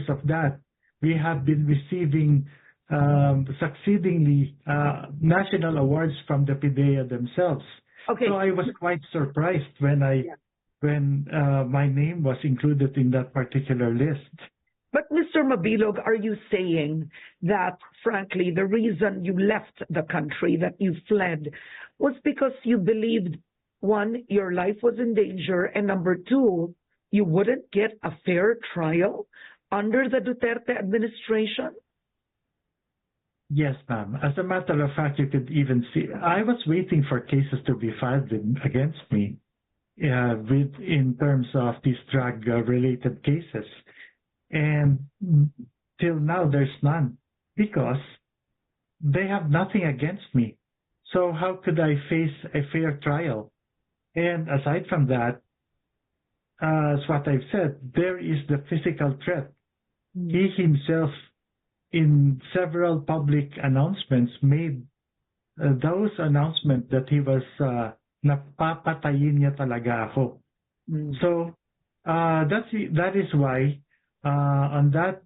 of that, we have been receiving succeedingly national awards from the PIDEA themselves. Okay. So I was quite surprised when my name was included in that particular list. But Mr. Mabilog, are you saying that, frankly, the reason you left the country, that you fled, was because you believed, one, your life was in danger, and number two, you wouldn't get a fair trial under the Duterte administration? Yes, ma'am. As a matter of fact, you could even see, I was waiting for cases to be filed against me in terms of these drug-related cases. And till now, there's none because they have nothing against me. So how could I face a fair trial? And aside from that, as what I've said, there is the physical threat. He himself, in several public announcements, made those announcements that he was napapatayin niya talaga ako. So that is why on that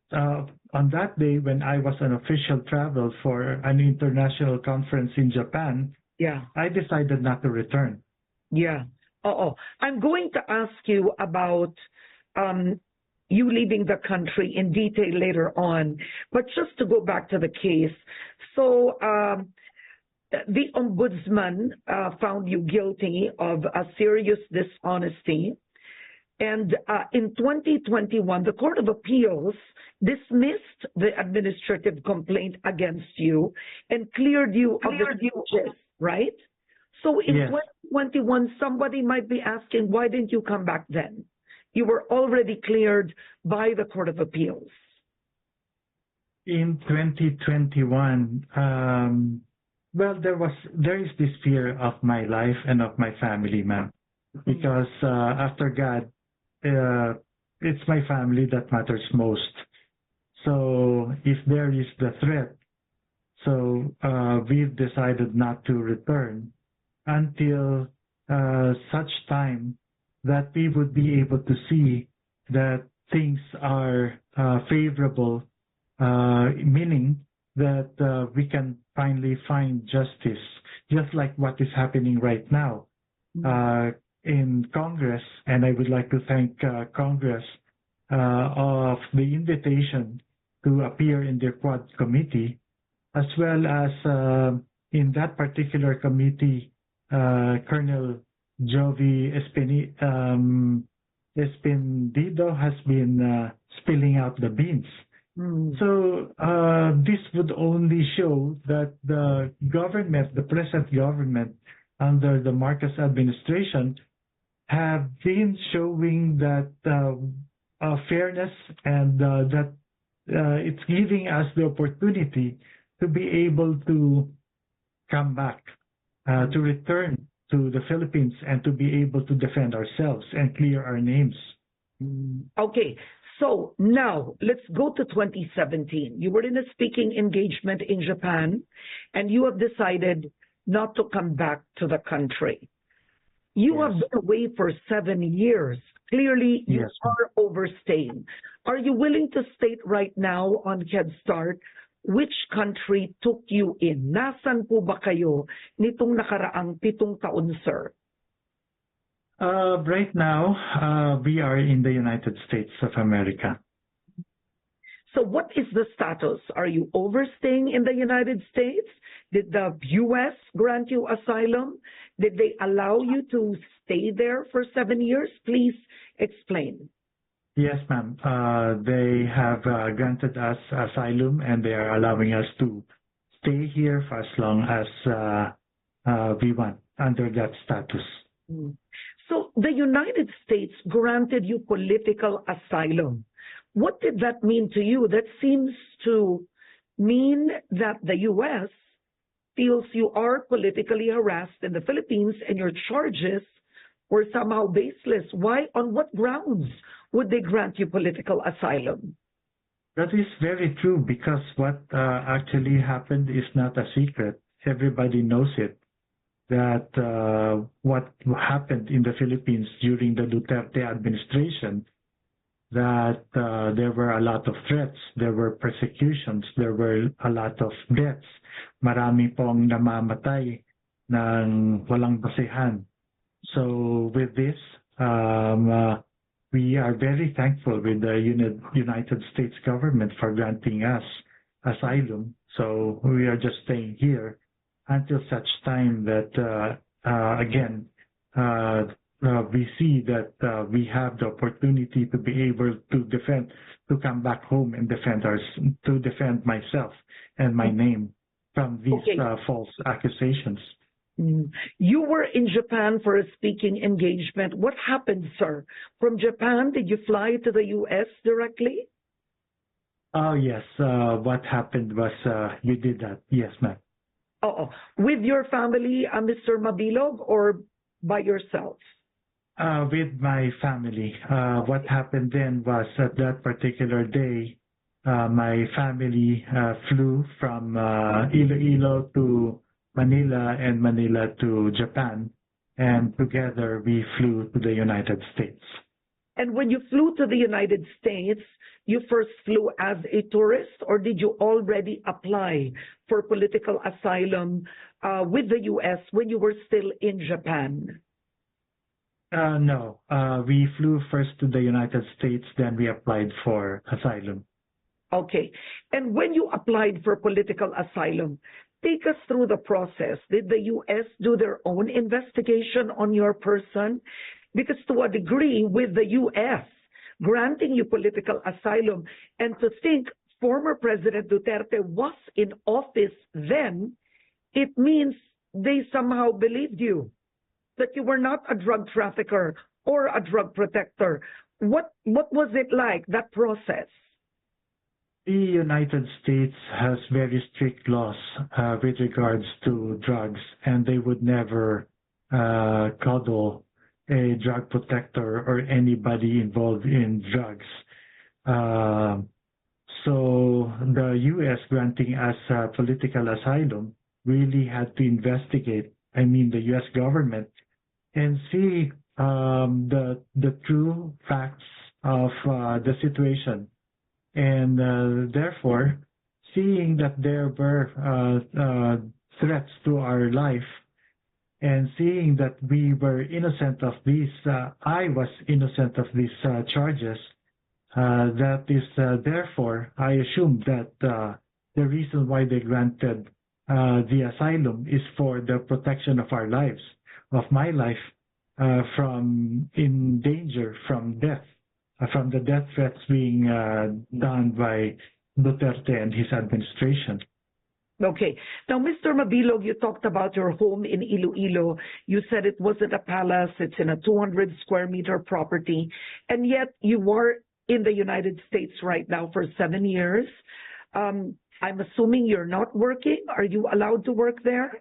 day when I was on official travel for an international conference in Japan, I decided not to return. I'm going to ask you about you leaving the country in detail later on, but just to go back to the case. So the ombudsman found you guilty of a serious dishonesty. And in 2021, the Court of Appeals dismissed the administrative complaint against you and cleared you of the charges, right? So in 2021, somebody might be asking, why didn't you come back then? You were already cleared by the Court of Appeals. In 2021, well, there is this fear of my life and of my family, ma'am, because after God, it's my family that matters most. So if there is the threat, so we've decided not to return until such time that we would be able to see that things are favorable, meaning that we can finally find justice, just like what is happening right now in Congress. And I would like to thank Congress of the invitation to appear in their Quad Committee, as well as in that particular committee, Colonel Jovi Espindido has been spilling out the beans. So this would only show that the government, the present government under the Marcos administration, have been showing that fairness and that it's giving us the opportunity to be able to come back, to return to the Philippines and to be able to defend ourselves and clear our names. Okay, so now let's go to 2017. You were in a speaking engagement in Japan and you have decided not to come back to the country. You have been away for 7 years. Clearly, you are overstaying. Are you willing to state right now on Head Start which country took you in? Nasaan po ba kayo nitong nakaraang 7 taon, sir? Right now, we are in the United States of America. So what is the status? Are you overstaying in the United States? Did the U.S. grant you asylum? Did they allow you to stay there for 7 years? Please explain. Yes, ma'am. They have granted us asylum and they are allowing us to stay here for as long as we want under that status. So the United States granted you political asylum. What did that mean to you? That seems to mean that the U.S. feels you are politically harassed in the Philippines and your charges were somehow baseless. Why? On what grounds would they grant you political asylum? That is very true because what actually happened is not a secret. Everybody knows it, that what happened in the Philippines during the Duterte administration that there were a lot of threats, there were persecutions, there were a lot of deaths. Marami pong namamatay ng walang basehan. So with this, we are very thankful with the United States government for granting us asylum. So we are just staying here until such time that, again, we see that we have the opportunity to be able to come back home and to defend myself and my name from these false accusations. You were in Japan for a speaking engagement. What happened, sir? From Japan, did you fly to the U.S. directly? Oh, yes. What happened was we did that. Yes, ma'am. Oh, with your family, Mr. Mabilog, or by yourself? With my family. What happened then was at that particular day, my family flew from Iloilo to Manila and Manila to Japan, and together we flew to the United States. And when you flew to the United States, you first flew as a tourist, or did you already apply for political asylum with the U.S. when you were still in Japan? No, we flew first to the United States, then we applied for asylum. Okay. And when you applied for political asylum, take us through the process. Did the U.S. do their own investigation on your person? Because to a degree, with the U.S. granting you political asylum, and to think former President Duterte was in office then, it means they somehow believed you, that you were not a drug trafficker or a drug protector. What was it like, that process? The United States has very strict laws with regards to drugs, and they would never coddle a drug protector or anybody involved in drugs. So the U.S. granting us political asylum really had to investigate, the U.S. government, and see the true facts of the situation. And therefore, seeing that there were threats to our life, and seeing that we were innocent of these, I was innocent of these charges, that is, therefore, I assumed that the reason why they granted the asylum is for the protection of our lives, of my life, from in danger, from death, from the death threats being done by Duterte and his administration. Okay. Now, Mr. Mabilog, you talked about your home in Iloilo. You said it wasn't a palace. It's in a 200 square meter property. And yet you were in the United States right now for 7 years. I'm assuming you're not working. Are you allowed to work there?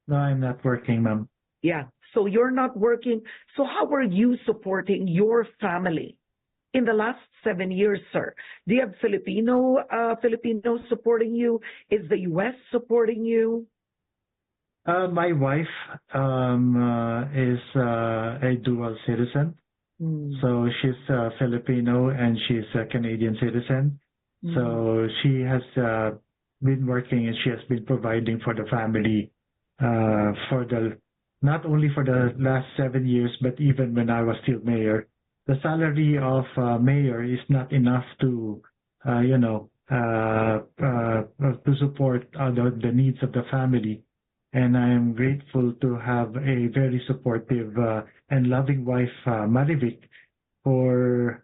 No, I'm not working, ma'am. Yeah. So you're not working. So how are you supporting your family in the last 7 years, sir? Do you have Filipinos supporting you? Is the U.S. supporting you? My wife is a dual citizen. So she's Filipino and she's a Canadian citizen. So she has been working and she has been providing for the family not only for the last 7 years, but even when I was still mayor. The salary of mayor is not enough to, to support the needs of the family. And I am grateful to have a very supportive and loving wife, Marivic, for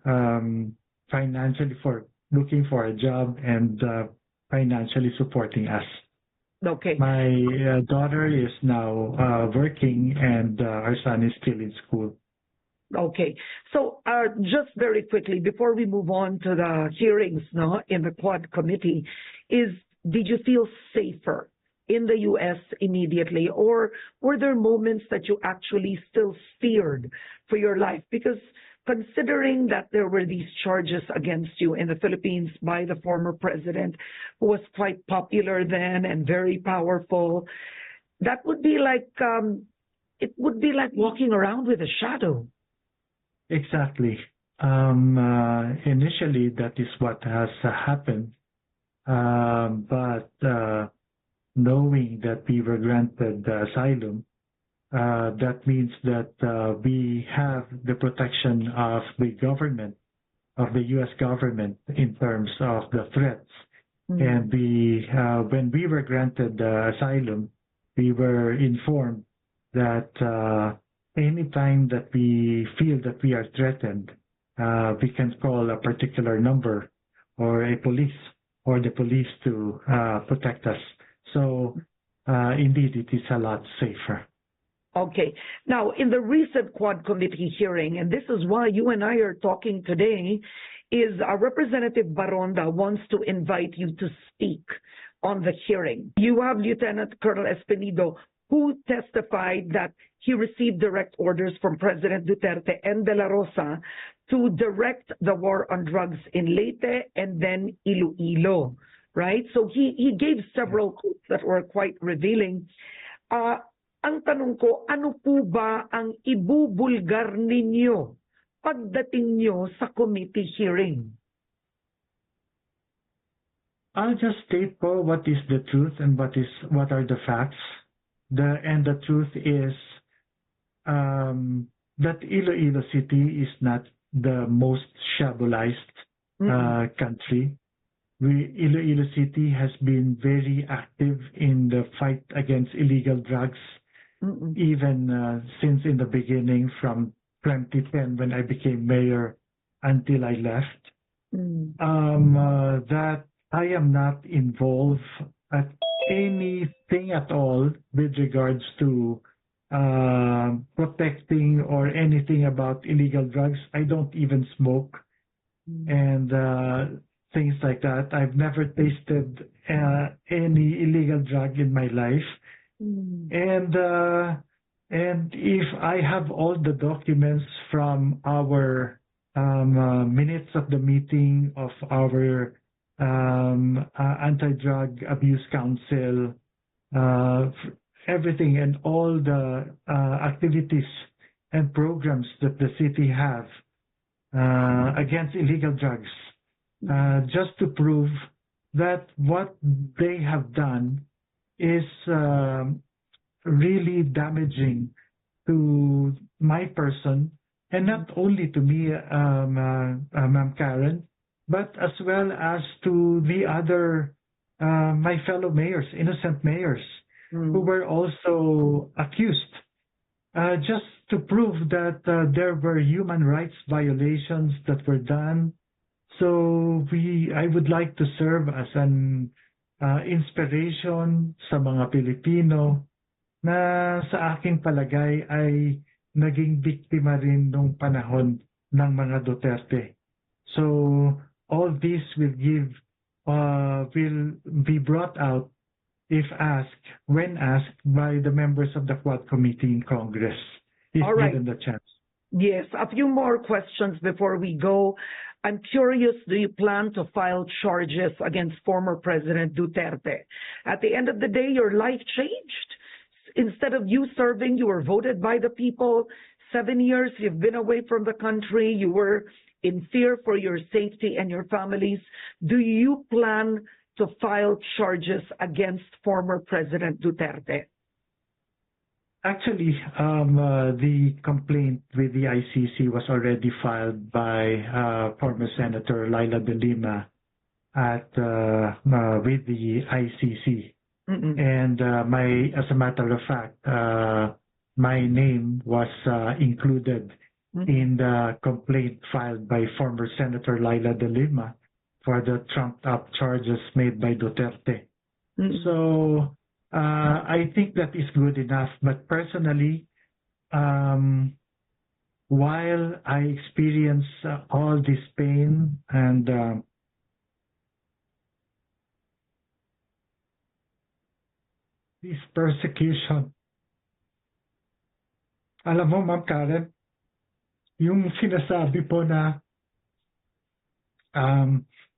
financially, for looking for a job and financially supporting us. Okay. My daughter is now working, and our son is still in school. Okay. So just very quickly, before we move on to the hearings in the Quad Committee, did you feel safer in the U.S. immediately, or were there moments that you actually still feared for your life? Because considering that there were these charges against you in the Philippines by the former president, who was quite popular then and very powerful, that would be like, it would be like walking around with a shadow. Exactly. Initially, that is what has happened. But knowing that we were granted asylum, that means that we have the protection of the government, of the U.S. government in terms of the threats. And when we were granted asylum, we were informed that anytime that we feel that we are threatened, we can call a particular number or a police or the police to protect us. So indeed, it is a lot safer. Okay. Now, in the recent Quad Committee hearing, and this is why you and I are talking today, is Representative Baronda wants to invite you to speak on the hearing. You have Lieutenant Colonel Espinido, who testified that he received direct orders from President Duterte and De La Rosa to direct the war on drugs in Leyte and then Iloilo, right? So he gave several quotes that were quite revealing. Ang tanong ko, ano po ba ang ibubulgar ninyo pagdating nyo sa committee hearing? I'll just state po what is the truth and what are the facts. The truth is that Iloilo City is not the most shabulized country. Iloilo City has been very active in the fight against illegal drugs. Even since in the beginning, from 2010 when I became mayor until I left, that I am not involved at anything at all with regards to protecting or anything about illegal drugs. I don't even smoke and things like that. I've never tasted any illegal drug in my life. And if I have all the documents from our minutes of the meeting of our anti-drug abuse council, everything and all the activities and programs that the city have against illegal drugs, just to prove that what they have done is really damaging to my person, and not only to me, Ma'am Karen, but as well as to the other, my fellow mayors, innocent mayors, who were also accused, just to prove that there were human rights violations that were done. So I would like to serve as an inspiration sa mga Pilipino na sa aking palagay ay naging biktima rin nung panahon ng mga Duterte. So all this will be brought out when asked by the members of the Quad Committee in Congress, if given the chance. Yes, a few more questions before we go. I'm curious, do you plan to file charges against former President Duterte? At the end of the day, your life changed. Instead of you serving, you were voted by the people. 7 years, you've been away from the country. You were in fear for your safety and your families. Do you plan to file charges against former President Duterte? Actually, the complaint with the ICC was already filed by former Senator Laila de Lima with the ICC. And as a matter of fact, my name was included in the complaint filed by former Senator Laila de Lima for the trumped-up charges made by Duterte. So I think that is good enough. But personally, while I experience all this pain and this persecution, alam mo, Ma'am Karen, yung sinasabi po na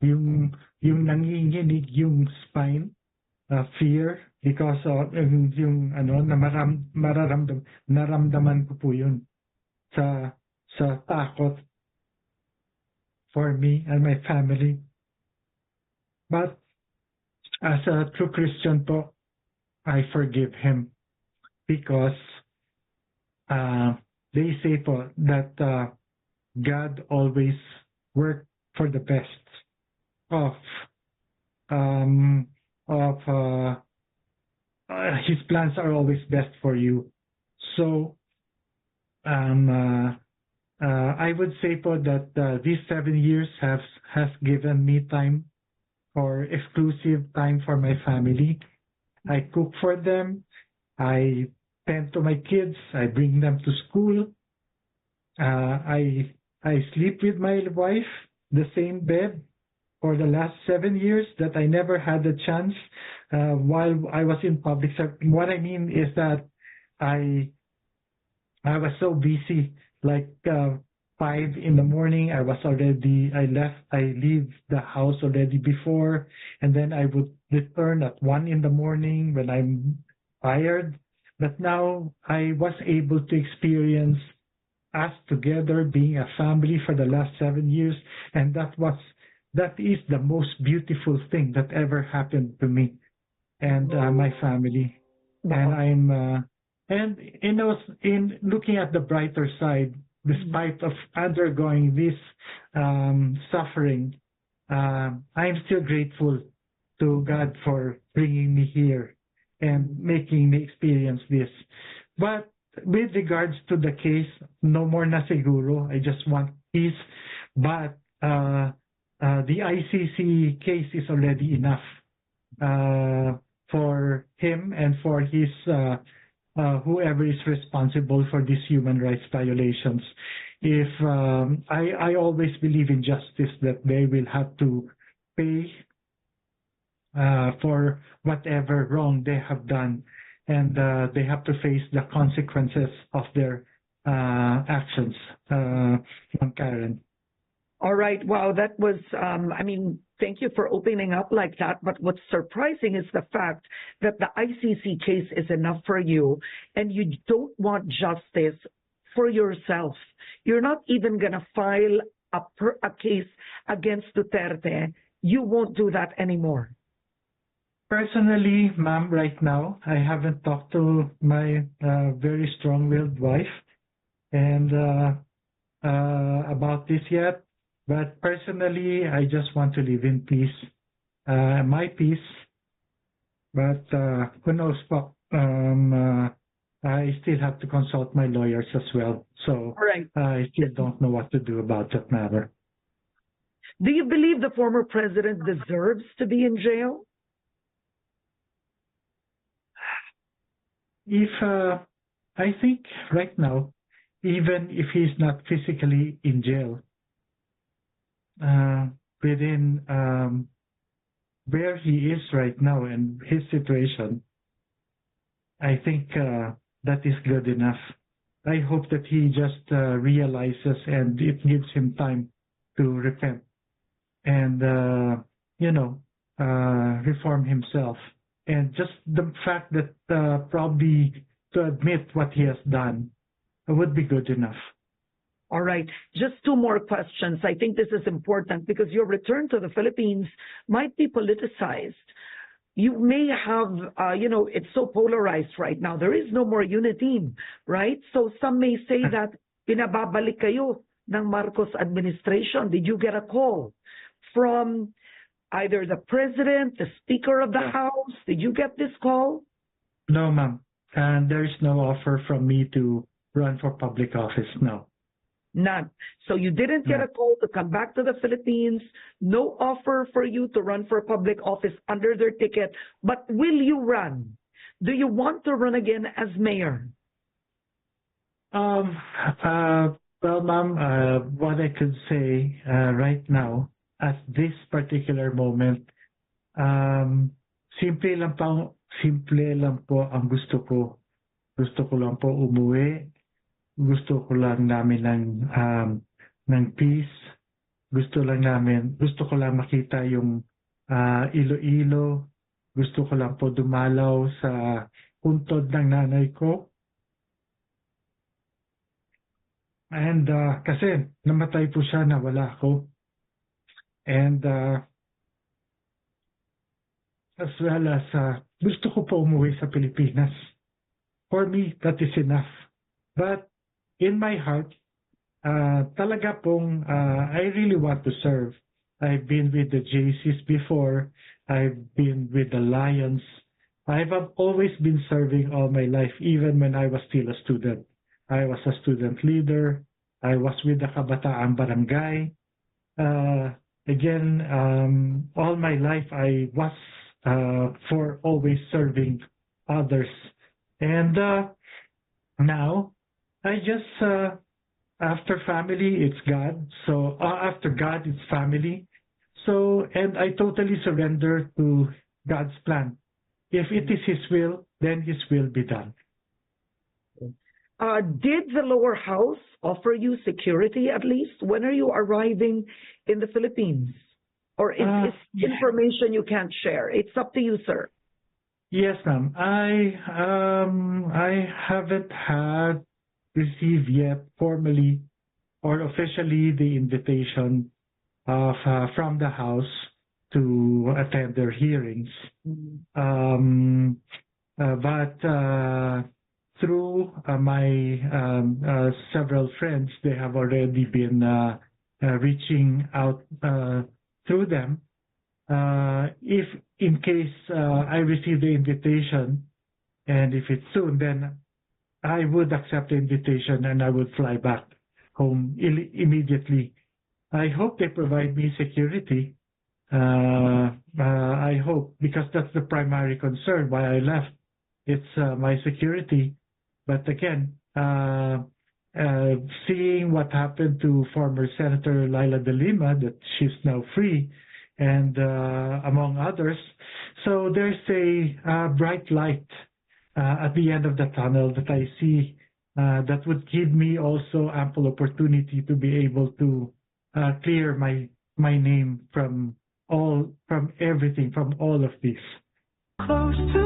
yung nanginginig yung spine, fear, because of yung na naramdaman ko po yun sa takot for me and my family. But as a true Christian po, I forgive him because they say po that God always works for the best of um, his plans are always best for you. So I would say po that these 7 years has given me time or exclusive time for my family. I cook for them. I tend to my kids. I bring them to school. I sleep with my wife the same bed for the last 7 years that I never had a chance while I was in public service. What I mean is that I was so busy, like 5 in the morning. I leave the house already before, and then I would return at 1 in the morning when I'm tired. But now I was able to experience us together being a family for the last 7 years, and that is the most beautiful thing that ever happened to me and my family. And in looking at the brighter side, despite of undergoing this suffering, I'm still grateful to God for bringing me here and making me experience this. But with regards to the case, no more na siguro. I just want peace. But the ICC case is already enough for him and for his whoever is responsible for these human rights violations. If I always believe in justice, that they will have to pay for whatever wrong they have done, and they have to face the consequences of their actions. Karen. All right. Wow, that was, thank you for opening up like that. But what's surprising is the fact that the ICC case is enough for you, and you don't want justice for yourself. You're not even going to file a case against Duterte. You won't do that anymore. Personally, ma'am, right now, I haven't talked to my very strong-willed wife and about this yet. But personally, I just want to live in peace, my peace. But who knows, po? I still have to consult my lawyers as well. So right. I still don't know what to do about that matter. Do you believe the former president deserves to be in jail? If I think right now, even if he's not physically in jail, within where he is right now and his situation, I think that is good enough. I hope that he just realizes and it gives him time to repent and, reform himself. And just the fact that probably to admit what he has done would be good enough. All right. Just two more questions. I think this is important because your return to the Philippines might be politicized. You may have, it's so polarized right now. There is no more unity, right? So some may say that pinababalik kayo ng Marcos administration. Did you get a call from either the president, the speaker of the house? Did you get this call? No, ma'am. And there is no offer from me to run for public office, no. None. So you didn't get a call to come back to the Philippines, no offer for you to run for public office under their ticket, but will you run? Do you want to run again as mayor? Well, ma'am, what I could say right now, at this particular moment, simple lang po ang gusto ko. Gusto ko lang po umuwi. Gusto ko lang namin ng peace. Gusto ko lang makita yung Iloilo. Gusto ko lang po dumalaw sa puntod ng nanay ko. And kasi namatay po siya, nawala ako. And as well as gusto ko po umuwi sa Pilipinas. For me, that is enough. But in my heart, talaga pong I really want to serve. I've been with the JCs before. I've been with the Lions. I've always been serving all my life, even when I was still a student. I was a student leader. I was with the Kabataan Barangay. Again, all my life I was for always serving others. And now, I just, after family, it's God. So after God, it's family. So, and I totally surrender to God's plan. If it is His will, then His will be done. Did the lower house offer you security at least? When are you arriving in the Philippines? Or is this information you can't share? It's up to you, sir. Yes, ma'am. I haven't received yet formally or officially the invitation of from the House to attend their hearings. But through my several friends, they have already been reaching out through them. If in case I receive the invitation, and if it's soon, then I would accept the invitation and I would fly back home immediately. I hope they provide me security. I hope, because that's the primary concern why I left. It's my security. But again, seeing what happened to former Senator Laila de Lima, that she's now free, and among others. So there's a bright light at the end of the tunnel that I see that would give me also ample opportunity to be able to clear my name from everything, from all of this. Close to